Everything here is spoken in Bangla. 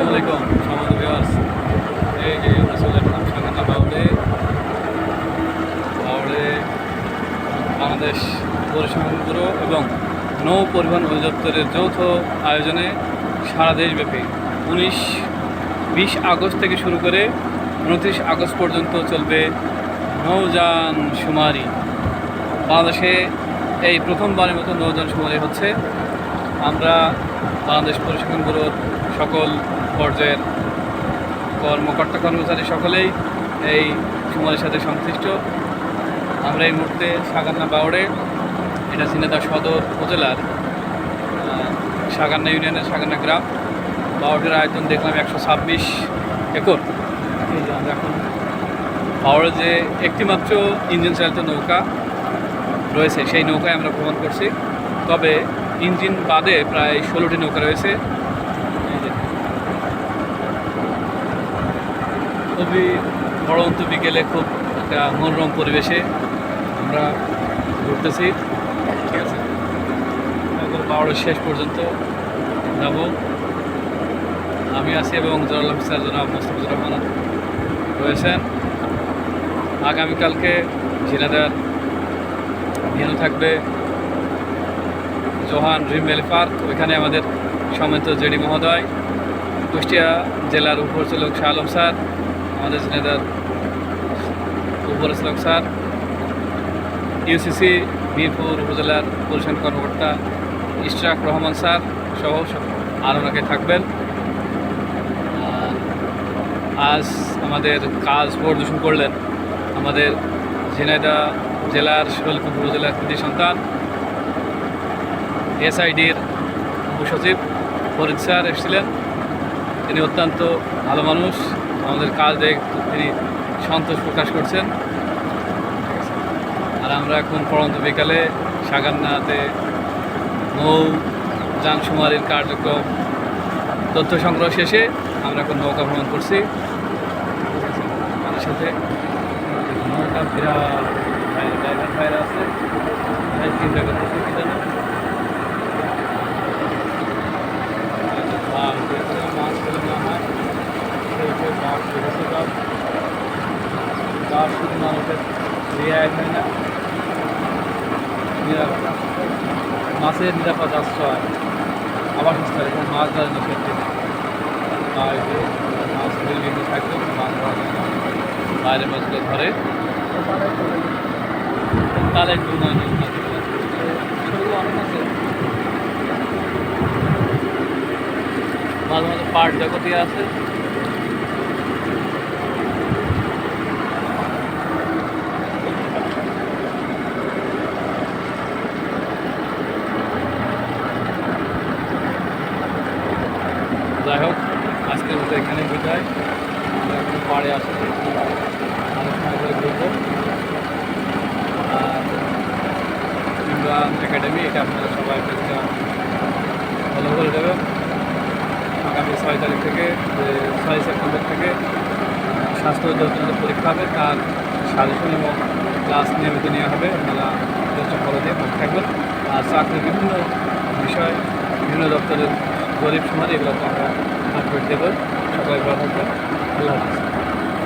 আসসালামু আলাইকুম সম্মানিত ভিউয়ার্স। এই যে আমরা চলে আসলাম সাগানা বাউড়ে বাংলাদেশ পরিবহন ব্যুরো এবং নৌ পরিবহন অধিদপ্তরের যৌথ আয়োজনে সারা দেশব্যাপী 20 আগস্ট থেকে শুরু করে 29 আগস্ট পর্যন্ত চলবে নৌযান শুমারি। বাংলাদেশে এই প্রথমবারের মতো নৌযান শুমারি হচ্ছে। আমরা বাংলাদেশ পরিবহন ব্যুরোর সকল পর্যায়ের কর্মকর্তা কর্মচারী সকলেই এই শুমারির সাথে সংশ্লিষ্ট। আমরা এই মুহূর্তে সাগান্না বাউড়ে, এটা ঝিনাইদহ সদর উপজেলার সাগান্না ইউনিয়নের সাগান্না গ্রাম। বাউড়ের আয়তন দেখলাম 126 একর। এই যে আমরা এখন বাউড়ে যে একটিমাত্র ইঞ্জিন চালিত নৌকা রয়েছে সেই নৌকায় আমরা ভ্রমণ করছি। তবে ইঞ্জিন বাদে প্রায় 16টি নৌকা রয়েছে। খুবই পড়ন্ত বিকেলে খুব একটা মনোরম পরিবেশে আমরা ঘুরতেছি। ঠিক আছে, বাউড়ের শেষ পর্যন্ত যাব। আমি আছি এবং জেনারেল অফিসার জনাব মোস্তাফিজুর রহমান রয়েছেন। আগামীকালকে ঝিনাইদহ ভেন্যু থাকবে জোহান ড্রিম ভ্যালি পার্ক। ওইখানে আমাদের সম্মানিত জেডি মহোদয়, কুষ্টিয়া জেলার উপপরিচালক শাহ আলম স্যার, আমাদের ঝিনাইদহ উপপরিচালক স্যার, ইউসিসি মিরপুর উপজেলার পরিচালন কর্মকর্তা ইশরাক রহমান স্যার সহ আর অনেকে থাকবেন। আজ আমাদের কাজ পরিদর্শন করলেন আমাদের ঝিনাইদহ জেলার শৈলকুপা উপজেলার কৃতি সন্তান এসআইডির উপসচিব ফরিদ স্যার এসেছিলেন। তিনি অত্যন্ত ভালো মানুষ, আমাদের কাজ দেখে তিনি সন্তোষ প্রকাশ করছেন। আর আমরা এখন পড়ন্ত বিকালে সাগান্নাতে নৌযান শুমারির কার্যক্রম তথ্য সংগ্রহ শেষে আমরা এখন নৌকা ভ্রমণ করছি। আমাদের সাথে নৌকা বিরাট ড্রাইভার ভাইরা আছে, চিন্তা করতেছে কি জানো মাছ ফেলে না হয় শুধু মানুষের রিয়ায় হয় না, নিরাপত্তা মাছের নিরাপদ আশ্রয় আবাসস্থল এবং মাছ ধরার ক্ষেত্রে মাছ বিল্ডিংয়ে থাকবে, মাছ ধরা যায় না, বাইরে মাছগুলো ধরে তাহলে একটু সেগুলো অনেক আছে। মাঝে মাঝে পাট জগতে আছে। যাই হোক, আজকের মতো এখানে বিদায়। আমরা এখন পাড়ে আসছি, আলোচনা করে ঘুরবো। আর ইমরান একাডেমি, এটা আপনারা সবাই ফলো করে দেবেন। আগামী 6 তারিখ থেকে 6 সেপ্টেম্বর থেকে স্বাস্থ্য অধিদপ্তরের পরীক্ষা হবে, তার সাজেশন এবং ক্লাস নিয়মিত নেওয়া হবে। আপনারা ফলো দিয়ে ভালো থাকবেন। আর চাকরির বিভিন্ন বিষয়, বিভিন্ন দপ্তরের গরিব সমাজ, এগুলো তো আমরা আপডেট দেবো। সবাই ভালো থাকবেন। আল্লাহ হাফিজ।